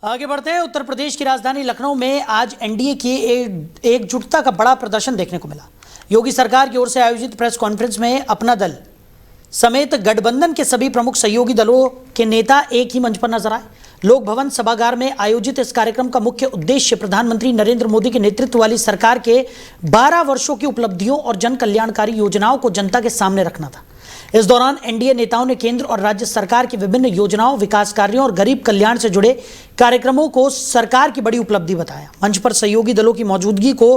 आगे बढ़ते हैं। उत्तर प्रदेश की राजधानी लखनऊ में आज एनडीए की एकजुटता का बड़ा प्रदर्शन देखने को मिला। योगी सरकार की ओर से आयोजित प्रेस कॉन्फ्रेंस में अपना दल समेत गठबंधन के सभी प्रमुख सहयोगी दलों के नेता एक ही मंच पर नजर आए। लोक भवन सभागार में आयोजित इस कार्यक्रम का मुख्य उद्देश्य प्रधानमंत्री नरेंद्र मोदी के नेतृत्व वाली सरकार के 12 वर्षों की उपलब्धियों और जन कल्याणकारी योजनाओं को जनता के सामने रखना था। इस दौरान एनडीए नेताओं ने केंद्र और राज्य सरकार की विभिन्न योजनाओं, विकास कार्यों और गरीब कल्याण से जुड़े कार्यक्रमों को सरकार की बड़ी उपलब्धि बताया। मंच पर सहयोगी दलों की मौजूदगी को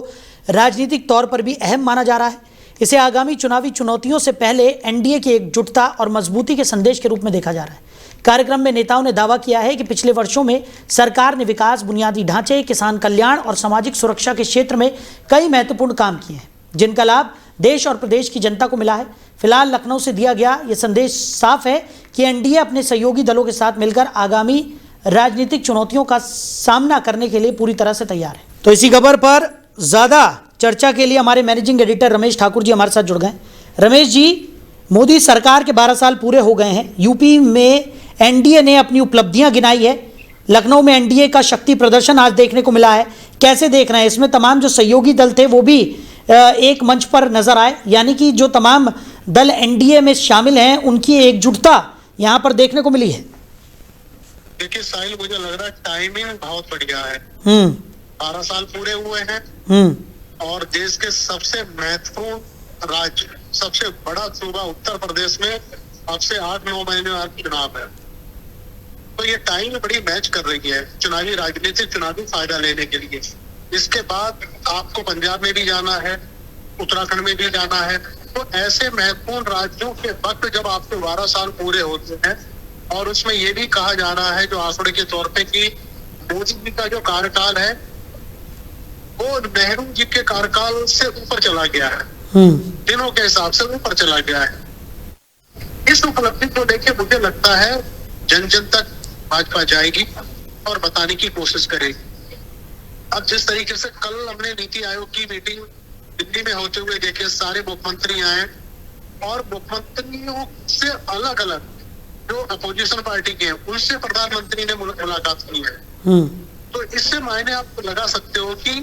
राजनीतिक तौर पर भी अहम माना जा रहा है। इसे आगामी चुनावी चुनौतियों से पहले एनडीए की एकजुटता और मजबूती के संदेश के रूप में देखा जा रहा है। कार्यक्रम में नेताओं ने दावा किया है कि पिछले वर्षों में सरकार ने विकास, बुनियादी ढांचे, किसान कल्याण और सामाजिक सुरक्षा के क्षेत्र में कई महत्वपूर्ण काम किए हैं, जिनका लाभ देश और प्रदेश की जनता को मिला है। फिलहाल लखनऊ से दिया गया यह संदेश साफ है कि एनडीए अपने सहयोगी दलों के साथ मिलकर आगामी राजनीतिक चुनौतियों का सामना करने के लिए पूरी तरह से तैयार है। तो इसी खबर पर ज्यादा चर्चा के लिए हमारे मैनेजिंग एडिटर रमेश ठाकुर जी हमारे साथ जुड़ गए। रमेश जी, मोदी सरकार के 12 साल पूरे हो गए हैं। यूपी में एनडीए ने अपनी उपलब्धियां गिनाई है। लखनऊ में एनडीए का शक्ति प्रदर्शन आज देखने को मिला है। कैसे देख रहे हैं? इसमें तमाम जो सहयोगी दल थे वो भी एक मंच पर नजर आए, यानी कि जो तमाम दल एनडीए में शामिल हैं उनकी एकजुटता यहां पर देखने को मिली है। देखिए साहिल, मुझे लग रहा है टाइमिंग बहुत बढ़िया है। 12 साल पूरे हुए हैं और देश के सबसे महत्वपूर्ण राज्य, सबसे बड़ा सूबा उत्तर प्रदेश में अब से 8-9 महीने बाद चुनाव है। तो ये टाइम बड़ी मैच कर रही है चुनावी राजनीति, चुनावी फायदा लेने के लिए। इसके बाद आपको पंजाब में भी जाना है, उत्तराखंड में भी जाना है। तो ऐसे महत्वपूर्ण राज्यों के वक्त जब आपके 12 साल पूरे होते हैं और उसमें ये भी कहा जा रहा है जो आंकड़े के तौर पे कि मोदी जी का जो कार्यकाल है वो नेहरू जी के कार्यकाल से ऊपर चला गया है, दिनों के हिसाब से ऊपर चला गया है। इस उपलब्धि को लेके मुझे लगता है जन जन तक भाजपा जाएगी और बताने की कोशिश करेगी। अब जिस तरीके से कल हमने नीति आयोग की मीटिंग दिल्ली में होते हुए देखे, सारे मुख्यमंत्री आए और मुख्यमंत्रियों से अलग अलग जो अपोजिशन पार्टी के हैं उनसे प्रधानमंत्री ने मुलाकात की है। तो इससे मायने आप लगा सकते हो कि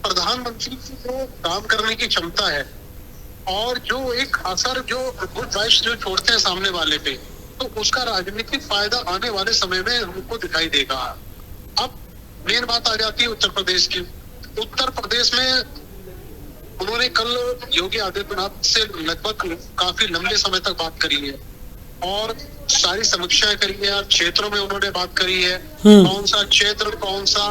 प्रधानमंत्री की जो काम करने की क्षमता है और जो एक असर, जो गुड वाइब्स जो छोड़ते हैं सामने वाले पे, तो उसका राजनीतिक फायदा आने वाले समय में हमको दिखाई देगा। अब मेन बात आ जाती है उत्तर प्रदेश की। उत्तर प्रदेश में उन्होंने कल योगी आदित्यनाथ से लगभग काफी लंबे समय तक बात करी है और सारी समीक्षाएं करी है। क्षेत्रों में उन्होंने बात करी है, कौन सा क्षेत्र, कौन सा,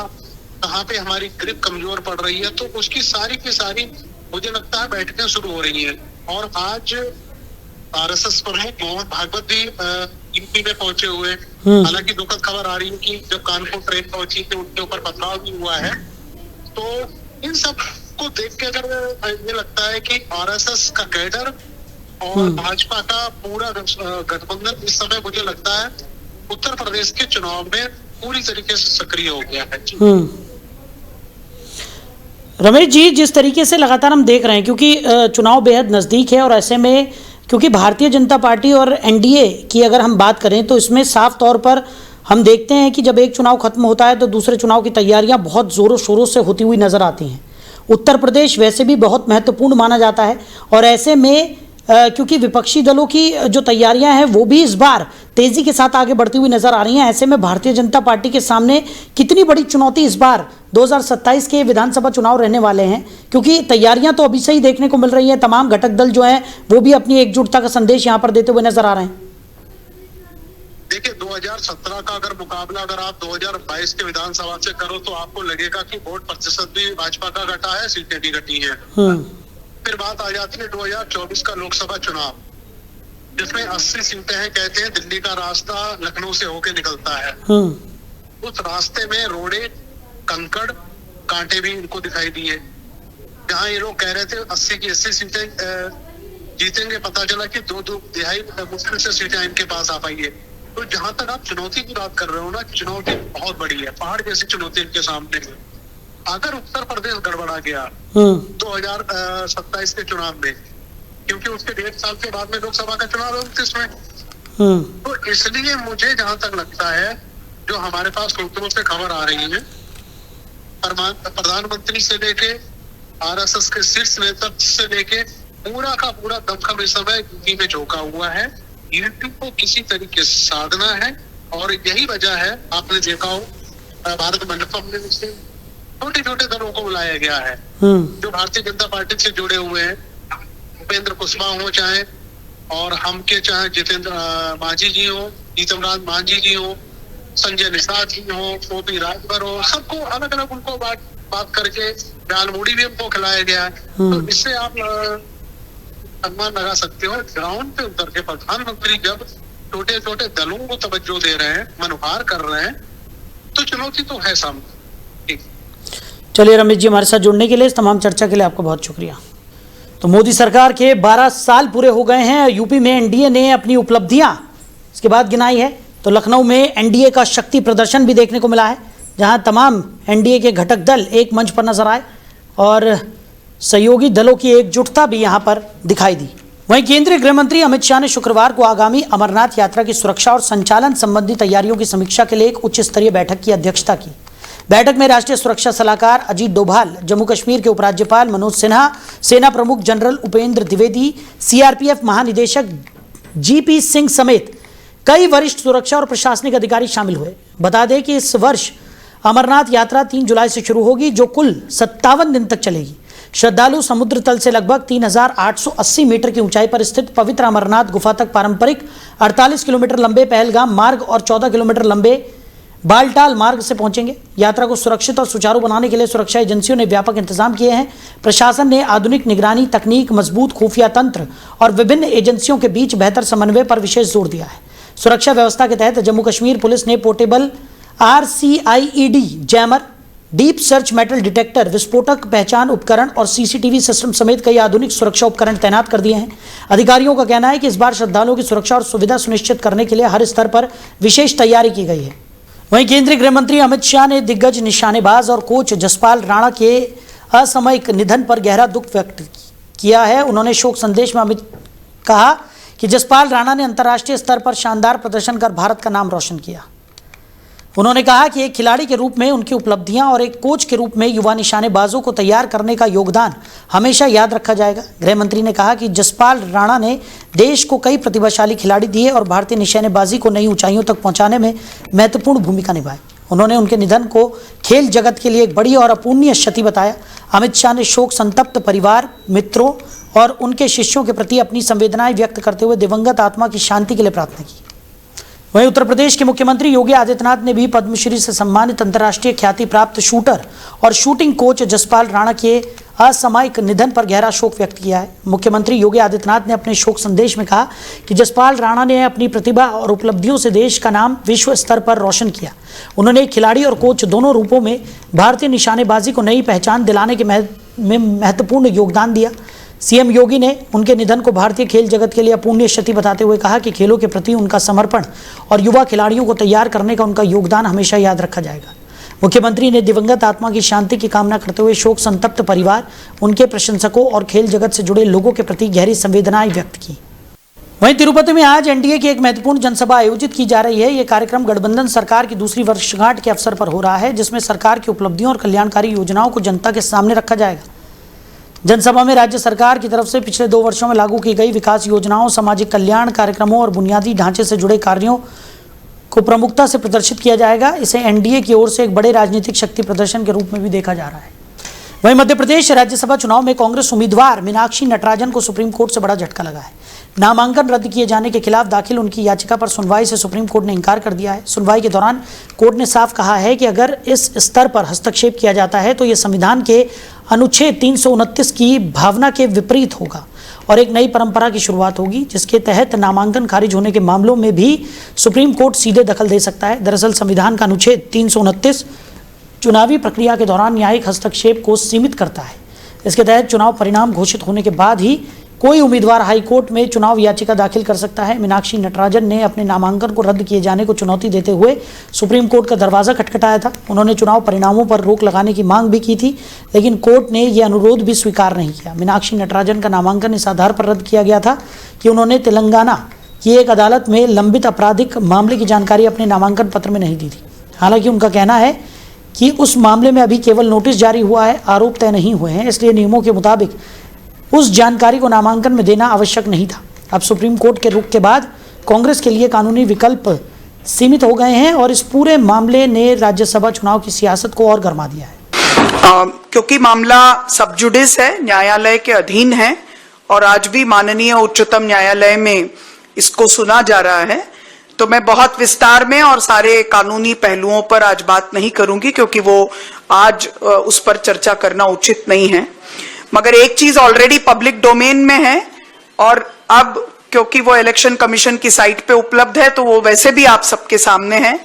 कहाँ पे हमारी ग्रिप कमजोर पड़ रही है, तो उसकी सारी की सारी मुझे लगता है बैठकें शुरू हो रही हैं। और आज आरएसएस प्रमुख मोहन भागवत भी यूपी में पहुंचे हुए। हालांकि दुखद खबर आ रही है कि जब कानपुर ट्रेन पहुंची तो उनके ऊपर पथराव भी हुआ है। तो इन सब को देख के अगर ये लगता है कि आरएसएस का कैडर और भाजपा का पूरा गठबंधन इस समय मुझे लगता है उत्तर प्रदेश के चुनाव में पूरी तरीके से सक्रिय हो गया है। रमेश जी, जिस तरीके से लगातार हम देख रहे हैं, क्योंकि चुनाव बेहद नज़दीक है और ऐसे में क्योंकि भारतीय जनता पार्टी और एनडीए की अगर हम बात करें तो इसमें साफ तौर पर हम देखते हैं कि जब एक चुनाव खत्म होता है तो दूसरे चुनाव की तैयारियां बहुत ज़ोरों शोरों से होती हुई नज़र आती हैं। उत्तर प्रदेश वैसे भी बहुत महत्वपूर्ण माना जाता है और ऐसे में क्योंकि विपक्षी दलों की जो तैयारियां हैं वो भी इस बार तेज़ी के साथ आगे बढ़ती हुई नज़र आ रही हैं। ऐसे में भारतीय जनता पार्टी के सामने कितनी बड़ी चुनौती इस बार 2027 के विधानसभा चुनाव रहने वाले हैं, क्योंकि तैयारियां तो अभी से ही देखने को मिल रही हैं। तमाम घटक दल जो हैं वो भी अपनी एकजुटता का संदेश यहां पर देते हुए नजर आ रहे हैं। देखिए 2017 का अगर मुकाबला अगर आप 2022 के विधानसभा से करो तो आपको लगेगा कि वोट प्रतिशत भी भाजपा का घटा है, सीटें भी घटी है। फिर बात आ जाती है 2024 का लोकसभा चुनाव, जिसमें 80 सीटें हैं। कहते हैं दिल्ली का रास्ता लखनऊ से होके निकलता है। उस रास्ते में रोड़े, कंकड़, कांटे भी इनको दिखाई दिए। जहां ये लोग कह रहे थे 80 की 80 सीटें जीतेंगे, पता चला कि 2 तिहाई मुश्किल से सीटें इनके पास आ पाई है। तो जहां तक आप चुनौती की बात कर रहे हो ना, चुनौती बहुत बड़ी है, पहाड़ जैसी चुनौती इनके सामने है। अगर उत्तर प्रदेश गड़बड़ा गया 2027 के चुनाव में, क्योंकि उसके 1.5 साल के बाद में लोकसभा का चुनाव है 29 में, तो इसलिए मुझे जहां तक लगता है जो हमारे पास सूत्रों से खबर आ रही है, प्रधानमंत्री से लेके आरएसएस के शीर्ष नेतृत्व से लेके पूरा का पूरा दमखम इस समय यूपी में झोंका हुआ है। यूपी को किसी तरीके से साधना है और यही वजह है, आपने देखा हो भारत मंडपम में छोटे छोटे दलों को बुलाया गया है जो भारतीय जनता पार्टी से जुड़े हुए हैं। उपेंद्र कुशवाहा हो चाहे और हम के चाहे जितेंद्र मांझी जी हो, जीतन राम मांझी जी हो, संजय निषाद जी हो, ओपी राजभर हो, सबको अलग अलग उनको बात करके दालमूढ़ी भी हमको खिलाया गया है। तो इससे आप अनुमान लगा सकते हो, ग्राउंड पे उतर के प्रधानमंत्री जब छोटे छोटे दलों को तवज्जो दे रहे हैं, मनोहार कर रहे हैं, तो चुनौती तो है सामने। चलिए रमेश जी, हमारे साथ जुड़ने के लिए, इस तमाम चर्चा के लिए आपका बहुत शुक्रिया। तो मोदी सरकार के 12 साल पूरे हो गए हैं। यूपी में एनडीए ने अपनी उपलब्धियां इसके बाद गिनाई है। तो लखनऊ में एनडीए का शक्ति प्रदर्शन भी देखने को मिला है, जहां तमाम एनडीए के घटक दल एक मंच पर नजर आए और सहयोगी दलों की एकजुटता भी यहां पर दिखाई दी। वहीं केंद्रीय गृह मंत्री अमित शाह ने शुक्रवार को आगामी अमरनाथ यात्रा की सुरक्षा और संचालन संबंधी तैयारियों की समीक्षा के लिए एक उच्च स्तरीय बैठक की अध्यक्षता की। बैठक में राष्ट्रीय सुरक्षा सलाहकार अजीत डोभाल, जम्मू कश्मीर के उपराज्यपाल मनोज सिन्हा, सेना प्रमुख जनरल उपेंद्र द्विवेदी, सीआरपीएफ महानिदेशक जीपी सिंह समेत कई वरिष्ठ सुरक्षा और प्रशासनिक अधिकारी शामिल हुए। बता दें कि इस वर्ष अमरनाथ यात्रा 3 जुलाई से शुरू होगी, जो कुल 57 दिन तक चलेगी। श्रद्धालु समुद्र तल से लगभग 3880 मीटर की ऊंचाई पर स्थित पवित्र अमरनाथ गुफा तक पारंपरिक 48 किलोमीटर लंबे पहलगाम मार्ग और 14 किलोमीटर लंबे बालटाल मार्ग से पहुंचेंगे। यात्रा को सुरक्षित और सुचारू बनाने के लिए सुरक्षा एजेंसियों ने व्यापक इंतजाम किए हैं। प्रशासन ने आधुनिक निगरानी तकनीक, मजबूत खुफिया तंत्र और विभिन्न एजेंसियों के बीच बेहतर समन्वय पर विशेष जोर दिया है। सुरक्षा व्यवस्था के तहत जम्मू कश्मीर पुलिस ने portable RCIED jammer, deep search metal detector, विस्फोटक पहचान उपकरण और CCTV सिस्टम समेत कई आधुनिक सुरक्षा उपकरण तैनात कर दिए हैं। अधिकारियों का कहना है कि इस बार श्रद्धालुओं की सुरक्षा और सुविधा सुनिश्चित करने के लिए हर स्तर पर विशेष तैयारी की गई है। वहीं केंद्रीय गृह मंत्री अमित शाह ने दिग्गज निशानेबाज और कोच जसपाल राणा के असामयिक निधन पर गहरा दुख व्यक्त किया है। उन्होंने शोक संदेश में कहा कि जसपाल राणा ने अंतर्राष्ट्रीय स्तर पर शानदार प्रदर्शन कर भारत का नाम रोशन किया। उन्होंने कहा कि एक खिलाड़ी के रूप में उनकी उपलब्धियां और एक कोच के रूप में युवा निशानेबाजों को तैयार करने का योगदान हमेशा याद रखा जाएगा। गृह मंत्री ने कहा कि जसपाल राणा ने देश को कई प्रतिभाशाली खिलाड़ी दिए और भारतीय निशानेबाजी को नई ऊंचाइयों तक पहुंचाने में महत्वपूर्ण भूमिका निभाई। उन्होंने उनके निधन को खेल जगत के लिए एक बड़ी और अपूर्णीय क्षति बताया। अमित शाह ने शोक संतप्त परिवार, मित्रों और उनके शिष्यों के प्रति अपनी संवेदनाएं व्यक्त करते हुए दिवंगत आत्मा की शांति के लिए प्रार्थना की। वहीं उत्तर प्रदेश के मुख्यमंत्री योगी आदित्यनाथ ने भी पद्मश्री से सम्मानित अंतर्राष्ट्रीय ख्याति प्राप्त शूटर और शूटिंग कोच जसपाल राणा के असामयिक निधन पर गहरा शोक व्यक्त किया है। मुख्यमंत्री योगी आदित्यनाथ ने अपने शोक संदेश में कहा कि जसपाल राणा ने अपनी प्रतिभा और उपलब्धियों से देश का नाम विश्व स्तर पर रोशन किया। उन्होंने खिलाड़ी और कोच दोनों रूपों में भारतीय निशानेबाजी को नई पहचान दिलाने के में महत्वपूर्ण योगदान दिया। सीएम योगी ने उनके निधन को भारतीय खेल जगत के लिए अपूर्णीय क्षति बताते हुए कहा कि खेलों के प्रति उनका समर्पण और युवा खिलाड़ियों को तैयार करने का उनका योगदान हमेशा याद रखा जाएगा। मुख्यमंत्री ने दिवंगत आत्मा की शांति की कामना करते हुए शोक संतप्त परिवार, उनके प्रशंसकों और खेल जगत से जुड़े लोगों के प्रति गहरी संवेदनाएं व्यक्त की। वहीं तिरुपति में आज एनडीए की एक महत्वपूर्ण जनसभा आयोजित की जा रही है। ये कार्यक्रम गठबंधन सरकार की दूसरी वर्षगांठ के अवसर पर हो रहा है, जिसमें सरकार की उपलब्धियों और कल्याणकारी योजनाओं को जनता के सामने रखा जाएगा। जनसभा में राज्य सरकार की तरफ से पिछले 2 वर्षों में लागू की गई विकास योजनाओं, सामाजिक कल्याण कार्यक्रमों और बुनियादी ढांचे से जुड़े कार्यों को प्रमुखता से प्रदर्शित किया जाएगा। इसे एनडीए की ओर से एक बड़े राजनीतिक शक्ति प्रदर्शन के रूप में भी देखा जा रहा है। वहीं मध्य प्रदेश राज्यसभा चुनाव में कांग्रेस उम्मीदवार मीनाक्षी नटराजन को सुप्रीम कोर्ट से बड़ा झटका लगा है। नामांकन रद्द किए जाने के खिलाफ दाखिल उनकी याचिका पर सुनवाई से सुप्रीम कोर्ट ने इंकार कर दिया है। सुनवाई के दौरान कोर्ट ने साफ कहा है कि अगर इस स्तर पर हस्तक्षेप किया जाता है तो ये संविधान के अनुच्छेद 329 की भावना के विपरीत होगा और एक नई परंपरा की शुरुआत होगी, जिसके तहत नामांकन खारिज होने के मामलों में भी सुप्रीम कोर्ट सीधे दखल दे सकता है। दरअसल संविधान का अनुच्छेद 329 चुनावी प्रक्रिया के दौरान न्यायिक हस्तक्षेप को सीमित करता है। इसके तहत चुनाव परिणाम घोषित होने के बाद ही कोई उम्मीदवार हाईकोर्ट में चुनाव याचिका दाखिल कर सकता है। मीनाक्षी नटराजन ने अपने नामांकन को रद्द किए जाने को चुनौती देते हुए सुप्रीम कोर्ट का दरवाजा खटखटाया था। उन्होंने चुनाव परिणामों पर रोक लगाने की मांग भी की थी, लेकिन कोर्ट ने यह अनुरोध भी स्वीकार नहीं किया। मीनाक्षी नटराजन का नामांकन इस आधार पर रद्द किया गया था कि उन्होंने तेलंगाना की एक अदालत में लंबित आपराधिक मामले की जानकारी अपने नामांकन पत्र में नहीं दी थी। हालांकि उनका कहना है कि उस मामले में अभी केवल नोटिस जारी हुआ है, आरोप तय नहीं हुए हैं, इसलिए नियमों के मुताबिक उस जानकारी को नामांकन में देना आवश्यक नहीं था। अब सुप्रीम कोर्ट के रुख के बाद कांग्रेस के लिए कानूनी विकल्प सीमित हो गए हैं और इस पूरे मामले ने राज्यसभा चुनाव की सियासत को और गरमा दिया है। क्योंकि मामला सब जुडिस है, न्यायालय के अधीन है और आज भी माननीय उच्चतम न्यायालय में इसको सुना जा रहा है, तो मैं बहुत विस्तार में और सारे कानूनी पहलुओं पर आज बात नहीं करूंगी क्योंकि वो आज उस पर चर्चा करना उचित नहीं है। मगर एक चीज ऑलरेडी पब्लिक डोमेन में है और अब क्योंकि वो इलेक्शन कमीशन की साइट पे उपलब्ध है तो वो वैसे भी आप सबके सामने है,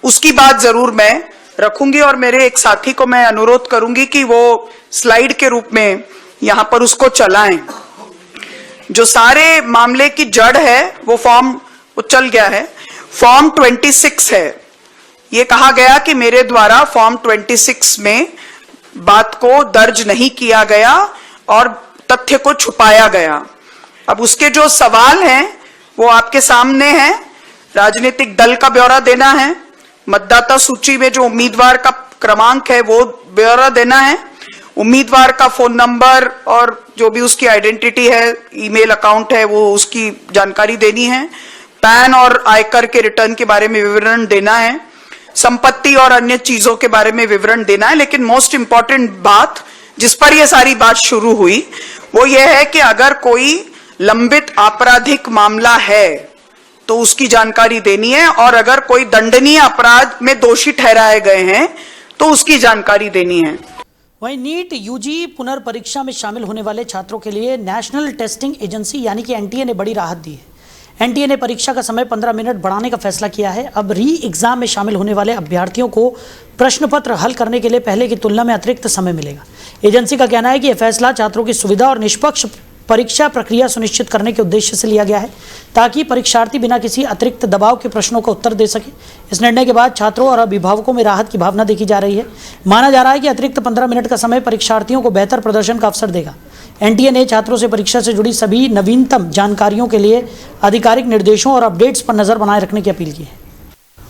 उसकी बात जरूर मैं रखूंगी और मेरे एक साथी को मैं अनुरोध करूंगी कि वो स्लाइड के रूप में यहां पर उसको चलाएं। जो सारे मामले की जड़ है वो फॉर्म चल गया है, फॉर्म 26 है। ये कहा गया कि मेरे द्वारा फॉर्म 26 में बात को दर्ज नहीं किया गया और तथ्य को छुपाया गया। अब उसके जो सवाल हैं वो आपके सामने हैं। राजनीतिक दल का ब्यौरा देना है, मतदाता सूची में जो उम्मीदवार का क्रमांक है वो ब्यौरा देना है, उम्मीदवार का फोन नंबर और जो भी उसकी आइडेंटिटी है, ईमेल अकाउंट है, वो उसकी जानकारी देनी है, पैन और आयकर के रिटर्न के बारे में विवरण देना है, संपत्ति और अन्य चीजों के बारे में विवरण देना है। लेकिन मोस्ट इंपॉर्टेंट बात जिस पर यह सारी बात शुरू हुई वो ये है कि अगर कोई लंबित आपराधिक मामला है तो उसकी जानकारी देनी है और अगर कोई दंडनीय अपराध में दोषी ठहराए गए हैं तो उसकी जानकारी देनी है। वहीं नीट यूजी पुनर्परीक्षा में शामिल होने वाले छात्रों के लिए नेशनल टेस्टिंग एजेंसी यानी कि एनटीए ने बड़ी राहत दी है। एनटीए ने परीक्षा का समय 15 मिनट बढ़ाने का फैसला किया है। अब री एग्जाम में शामिल होने वाले अभ्यर्थियों को प्रश्न पत्र हल करने के लिए पहले की तुलना में अतिरिक्त समय मिलेगा। एजेंसी का कहना है कि यह फैसला छात्रों की सुविधा और निष्पक्ष परीक्षा प्रक्रिया सुनिश्चित करने के उद्देश्य से लिया गया है ताकि परीक्षार्थी बिना किसी अतिरिक्त दबाव के प्रश्नों का उत्तर दे सके। इस निर्णय के बाद छात्रों और अभिभावकों में राहत की भावना देखी जा रही है। माना जा रहा है कि अतिरिक्त 15 मिनट का समय परीक्षार्थियों को बेहतर प्रदर्शन का अवसर देगा। एनटीए ने छात्रों से परीक्षा से जुड़ी सभी नवीनतम जानकारियों के लिए आधिकारिक निर्देशों और अपडेट्स पर नजर बनाए रखने की अपील की है।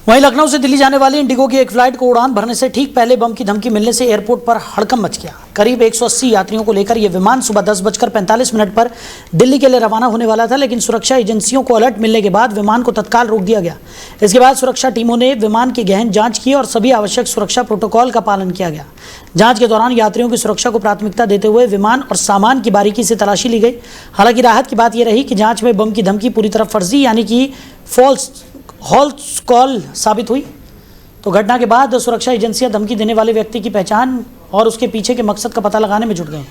वहीं लखनऊ से दिल्ली जाने वाली इंडिगो की एक फ्लाइट को उड़ान भरने से ठीक पहले बम की धमकी मिलने से एयरपोर्ट पर हड़कंप मच गया। करीब 180 यात्रियों को लेकर यह विमान सुबह 10:45 पर दिल्ली के लिए रवाना होने वाला था, लेकिन सुरक्षा एजेंसियों को अलर्ट मिलने के बाद विमान को तत्काल रोक दिया गया। इसके बाद सुरक्षा टीमों ने विमान की गहन जांच की और सभी आवश्यक सुरक्षा प्रोटोकॉल का पालन किया गया। जांच के दौरान यात्रियों की सुरक्षा को प्राथमिकता देते हुए विमान और सामान की बारीकी से तलाशी ली गई। हालांकि राहत की बात यह रही कि जांच में बम की धमकी पूरी तरह फर्जी यानी कि फॉल्स कॉल साबित हुई। तो घटना के बाद सुरक्षा एजेंसियां धमकी देने वाले व्यक्ति की पहचान और उसके पीछे के मकसद का पता लगाने में जुट गए।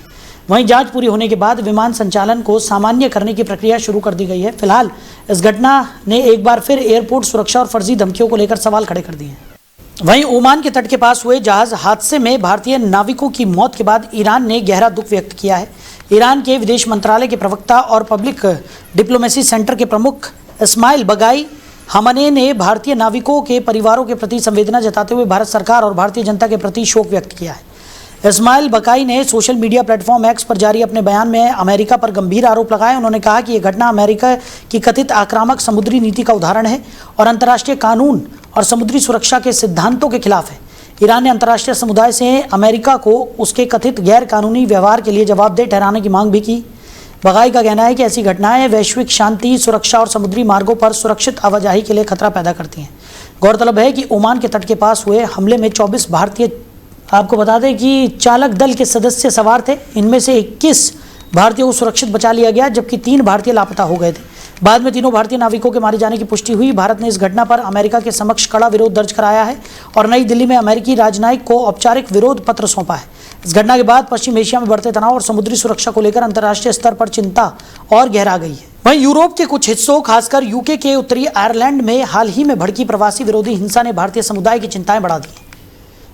वहीं जांच पूरी होने के बाद विमान संचालन को सामान्य करने की प्रक्रिया शुरू कर दी गई है। फिलहाल इस घटना ने एक बार फिर एयरपोर्ट सुरक्षा और फर्जी धमकियों को लेकर सवाल खड़े कर दिए हैं। वहीं ओमान के तट के पास हुए जहाज हादसे में भारतीय नाविकों की मौत के बाद ईरान ने गहरा दुख व्यक्त किया है। ईरान के विदेश मंत्रालय के प्रवक्ता और पब्लिक डिप्लोमेसी सेंटर के प्रमुख इस्माइल बगाई हमने ने भारतीय नाविकों के परिवारों के प्रति संवेदना जताते हुए भारत सरकार और भारतीय जनता के प्रति शोक व्यक्त किया है। इस्माइल बकाई ने सोशल मीडिया प्लेटफॉर्म एक्स पर जारी अपने बयान में अमेरिका पर गंभीर आरोप लगाए। उन्होंने कहा कि यह घटना अमेरिका की कथित आक्रामक समुद्री नीति का उदाहरण है और अंतर्राष्ट्रीय कानून और समुद्री सुरक्षा के सिद्धांतों के खिलाफ है। ईरान ने अंतर्राष्ट्रीय समुदाय से अमेरिका को उसके कथित गैर कानूनी व्यवहार के लिए जवाबदेह ठहराने की मांग भी की। बगाई का कहना है कि ऐसी घटनाएं वैश्विक शांति, सुरक्षा और समुद्री मार्गों पर सुरक्षित आवाजाही के लिए खतरा पैदा करती हैं। गौरतलब है कि ओमान के तट के पास हुए हमले में 24 भारतीय, आपको बता दें कि चालक दल के सदस्य सवार थे। इनमें से 21 भारतीयों को सुरक्षित बचा लिया गया जबकि 3 भारतीय लापता हो गए थे। बाद में तीनों भारतीय नाविकों के मारे जाने की पुष्टि हुई। भारत ने इस घटना पर अमेरिका के समक्ष कड़ा विरोध दर्ज कराया है और नई दिल्ली में अमेरिकी राजनयिक को औपचारिक विरोध पत्र सौंपा है। इस घटना के बाद पश्चिम एशिया में बढ़ते तनाव और समुद्री सुरक्षा को लेकर अंतर्राष्ट्रीय स्तर पर चिंता और गहरा गई है। वहीं यूरोप के कुछ हिस्सों, खासकर यूके के उत्तरी आयरलैंड में हाल ही में भड़की प्रवासी विरोधी हिंसा ने भारतीय समुदाय की चिंताएं बढ़ा दी।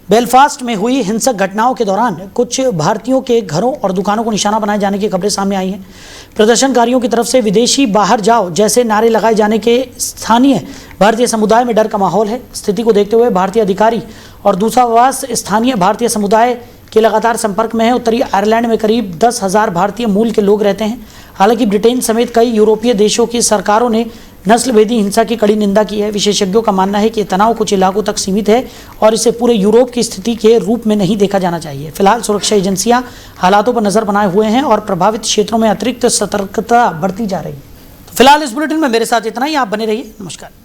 बेलफास्ट में हुई हिंसक घटनाओं के दौरान कुछ भारतीयों के घरों और दुकानों को निशाना बनाए जाने की खबरें सामने आई हैं। प्रदर्शनकारियों की तरफ से विदेशी बाहर जाओ जैसे नारे लगाए जाने के स्थानीय भारतीय समुदाय में डर का माहौल है। स्थिति को देखते हुए भारतीय अधिकारी और दूतावास स्थानीय भारतीय समुदाय के लगातार संपर्क में है। उत्तरी आयरलैंड में करीब 10,000 भारतीय मूल के लोग रहते हैं। हालांकि ब्रिटेन समेत कई यूरोपीय देशों की सरकारों ने नस्लभेदी हिंसा की कड़ी निंदा की है। विशेषज्ञों का मानना है कि ये तनाव कुछ इलाकों तक सीमित है और इसे पूरे यूरोप की स्थिति के रूप में नहीं देखा जाना चाहिए। फिलहाल सुरक्षा एजेंसियां हालातों पर नजर बनाए हुए हैं और प्रभावित क्षेत्रों में अतिरिक्त सतर्कता बरती जा रही है। तो फिलहाल इस बुलेटिन में मेरे साथ इतना ही। आप बने रहिए। नमस्कार।